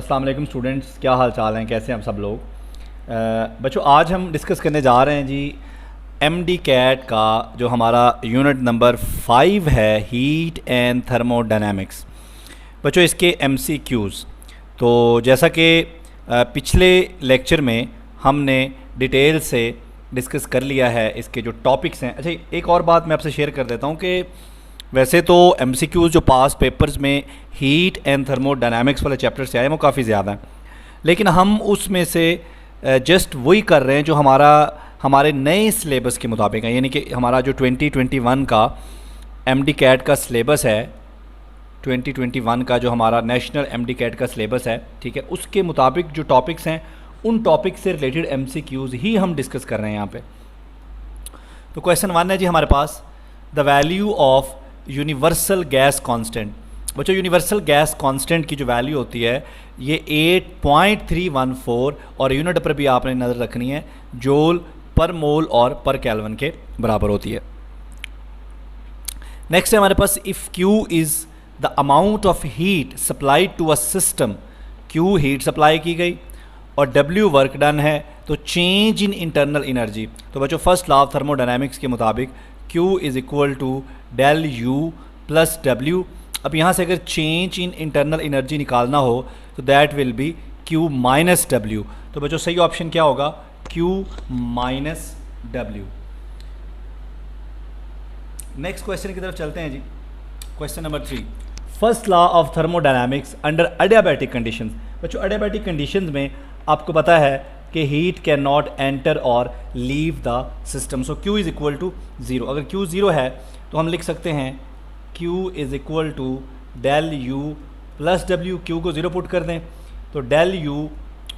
अस्सलाम वालेकुम स्टूडेंट्स, क्या हाल चाल हैं, कैसे हैं हम सब लोग। बच्चों आज हम डिस्कस करने जा रहे हैं जी एमडी कैट का जो हमारा यूनिट नंबर 5 है, हीट एंड थर्मोडायनेमिक्स। बच्चों इसके एमसीक्यूज़, तो जैसा कि पिछले लेक्चर में हमने डिटेल से डिस्कस कर लिया है इसके जो टॉपिक्स हैं। अच्छा, एक और बात मैं आपसे शेयर कर देता हूँ कि वैसे तो एमसीक्यूज़ जो पास पेपर्स में हीट एंड थर्मोडायनामिक्स वाले चैप्टर से आए हैं वो काफ़ी ज़्यादा हैं, लेकिन हम उसमें से जस्ट वही कर रहे हैं जो हमारे नए सिलेबस के मुताबिक है। यानी कि हमारा जो 2021 का एमडी कैट का सिलेबस है, 2021 का जो हमारा नेशनल एमडी कैट का सिलेबस है, ठीक है, उसके मुताबिक जो टॉपिक्स हैं उन टॉपिक से रिलेटेड एमसीक्यूज़ ही हम डिस्कस कर रहे हैं यहाँ पे। तो क्वेश्चन 1 है जी हमारे पास, the value of universal gas constant. बच्चों यूनिवर्सल गैस कांस्टेंट की जो वैल्यू होती है ये 8.314 और यूनिट पर भी आपने नज़र रखनी है, जूल पर मोल और पर केल्विन के बराबर होती है। नेक्स्ट है हमारे पास, if Q is the amount of heat supplied to a system, Q heat supply की गई और W वर्क डन है, तो चेंज इन इंटरनल एनर्जी। तो बच्चों फर्स्ट लॉ ऑफ थर्मोडायनामिक्स के मुताबिक Q is equal to del U plus W। अब यहाँ से अगर चेंज इन इंटरनल एनर्जी निकालना हो तो that will be Q minus W। तो बच्चों सही ऑप्शन क्या होगा? Q minus W। Next question की तरफ चलते हैं जी। Question number 3, first law of thermodynamics under adiabatic conditions. बच्चों एडियाबैटिक कंडीशंस में आपको पता है कि हीट कैन नॉट एंटर और leave the system, so Q is equal to 0। अगर Q 0 है तो हम लिख सकते हैं Q is equal to del U plus W। Q को 0 पुट कर दें तो डेल U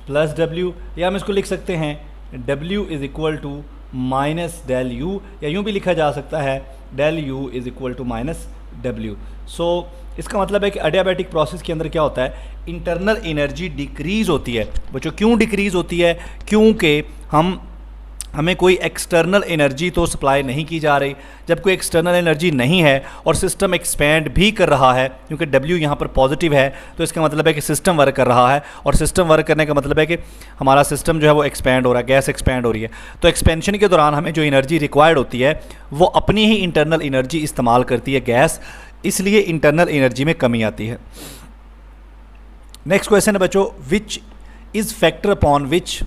प्लस W, या हम इसको लिख सकते हैं W is equal to minus del U, या यूँ भी लिखा जा सकता है del U is equal to minus W। So इसका मतलब है कि एडियाबैटिक प्रोसेस के अंदर क्या होता है, इंटरनल एनर्जी डिक्रीज़ होती है। बच्चों क्यों डिक्रीज़ होती है? क्योंकि हमें कोई एक्सटर्नल एनर्जी तो सप्लाई नहीं की जा रही। जब कोई एक्सटर्नल एनर्जी नहीं है और सिस्टम एक्सपैंड भी कर रहा है, क्योंकि W यहाँ पर पॉजिटिव है, तो इसका मतलब है कि सिस्टम वर्क कर रहा है, और सिस्टम वर्क करने का मतलब है कि हमारा सिस्टम जो है वो एक्सपैंड हो रहा है, गैस एक्सपैंड हो रही है। तो एक्सपेंशन के दौरान हमें जो एनर्जी रिक्वायर्ड होती है वो अपनी ही इंटरनल एनर्जी इस्तेमाल करती है गैस, इसलिए इंटरनल एनर्जी में कमी आती है। नेक्स्ट क्वेश्चन है बच्चों, which is factor upon which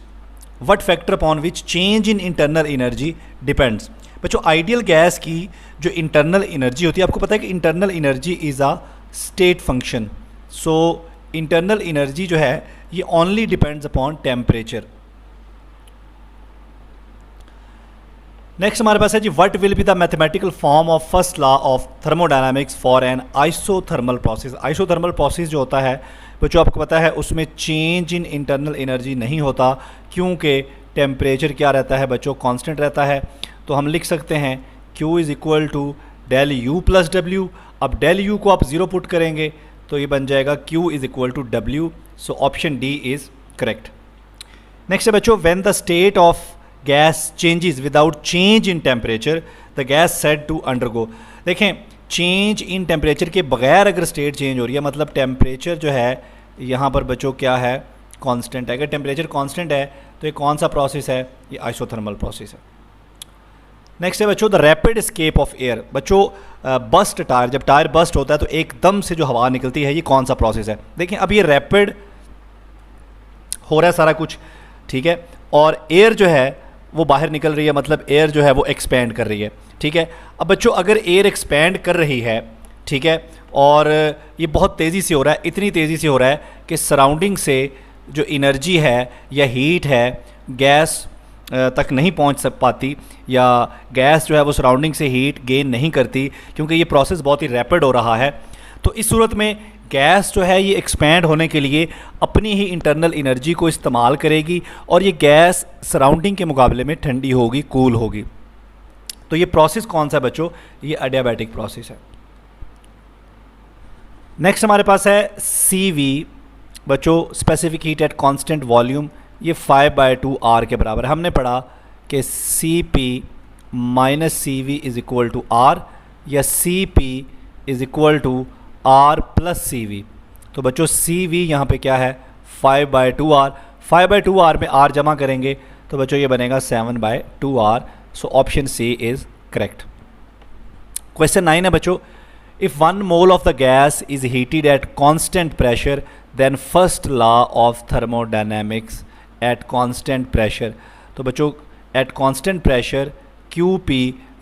what factor upon which change in internal energy depends. बच्चों आइडियल गैस की जो इंटरनल एनर्जी होती है, आपको पता है कि internal energy is a state function, so internal energy जो है ये only depends upon temperature. Next हमारे पास है जी, what will be the mathematical form of first law of thermodynamics for an isothermal process. Isothermal process जो होता है बच्चों आपको पता है उसमें चेंज इन इंटरनल एनर्जी नहीं होता, क्योंकि टेम्परेचर क्या रहता है बच्चों, कांस्टेंट रहता है। तो हम लिख सकते हैं Q is equal to del U plus W। अब डेल U को आप 0 पुट करेंगे तो ये बन जाएगा Q is equal to W, so option D is correct. Next है बच्चों, when the state of gas changes without change in temperature the gas said to undergo. देखें चेंज इन टेम्परेचर के बगैर अगर स्टेट चेंज हो रही है, मतलब टेम्परेचर जो है यहाँ पर बच्चों क्या है, कांस्टेंट है। अगर टेम्परेचर कांस्टेंट है तो ये कौन सा प्रोसेस है, ये आइसोथर्मल प्रोसेस है। नेक्स्ट है बच्चों, the rapid escape of air. बच्चों बस्ट टायर, जब टायर बस्ट होता है तो एकदम से जो हवा निकलती है, ये कौन सा प्रोसेस है? देखिए अब ये रैपिड हो रहा है सारा कुछ, ठीक है, और एयर जो है वो बाहर निकल रही है, मतलब एयर जो है वो एक्सपैंड कर रही है, ठीक है। अब बच्चों अगर एयर एक्सपैंड कर रही है, ठीक है, और ये बहुत तेज़ी से हो रहा है, इतनी तेज़ी से हो रहा है कि सराउंडिंग से जो एनर्जी है या हीट है गैस तक नहीं पहुंच पाती, या गैस जो है वो सराउंडिंग से हीट गेन नहीं करती, क्योंकि ये प्रोसेस बहुत ही रैपिड हो रहा है। तो इस सूरत में गैस जो है ये एक्सपैंड होने के लिए अपनी ही इंटरनल एनर्जी को इस्तेमाल करेगी, और ये गैस सराउंडिंग के मुकाबले में ठंडी होगी, कूल होगी। तो ये प्रोसेस कौन सा है बच्चों? ये एडियाबैटिक प्रोसेस है। नेक्स्ट हमारे पास है CV बच्चों, specific heat at constant volume, ये 5/2 R के बराबर है। हमने पढ़ा कि CP minus CV is equal to R, या CP is equal to R plus CV। तो बच्चों CV यहाँ पे क्या है, 5/2r, 5/2r में r जमा करेंगे तो बच्चों ये बनेगा 7/2r। So option C is correct. Question 9 है बच्चों, if 1 mole of the gas is heated at constant pressure then first law of thermodynamics at constant pressure. तो बच्चों एट कांस्टेंट प्रेशर QP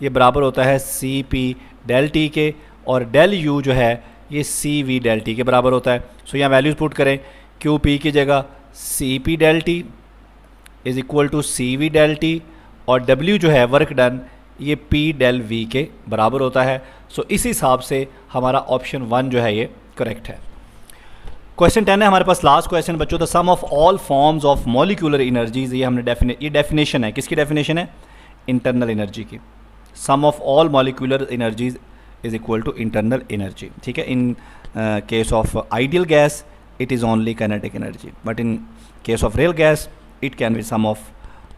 ये बराबर होता है CP डेल T के, और डेल U जो है ये CV डेल T के बराबर होता है। सो यहाँ वैल्यूज़ पुट करें, QP की जगह CP del T is equal to CV del T, और W जो है वर्क डन ये P डेल V के बराबर होता है। सो इस हिसाब से हमारा ऑप्शन 1 जो है ये करेक्ट है। क्वेश्चन 10 है हमारे पास, लास्ट क्वेश्चन बच्चों, the sum of all forms of molecular energies. ये हमने ये डेफिनेशन है, किसकी डेफिनेशन है? इंटरनल एनर्जी की। Sum of all molecular energies is equal to internal energy, ठीक है। In case of ideal gas it is only kinetic energy, but in case of real gas it can be sum of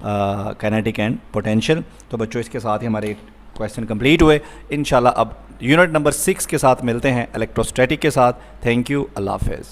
kinetic and potential. तो बच्चों इसके साथ ही हमारे question complete हुए। इंशाल्लाह अब यूनिट नंबर 6 के साथ मिलते हैं, इलेक्ट्रोस्टैटिक के साथ। थैंक यू, अल्लाह हाफ़िज़।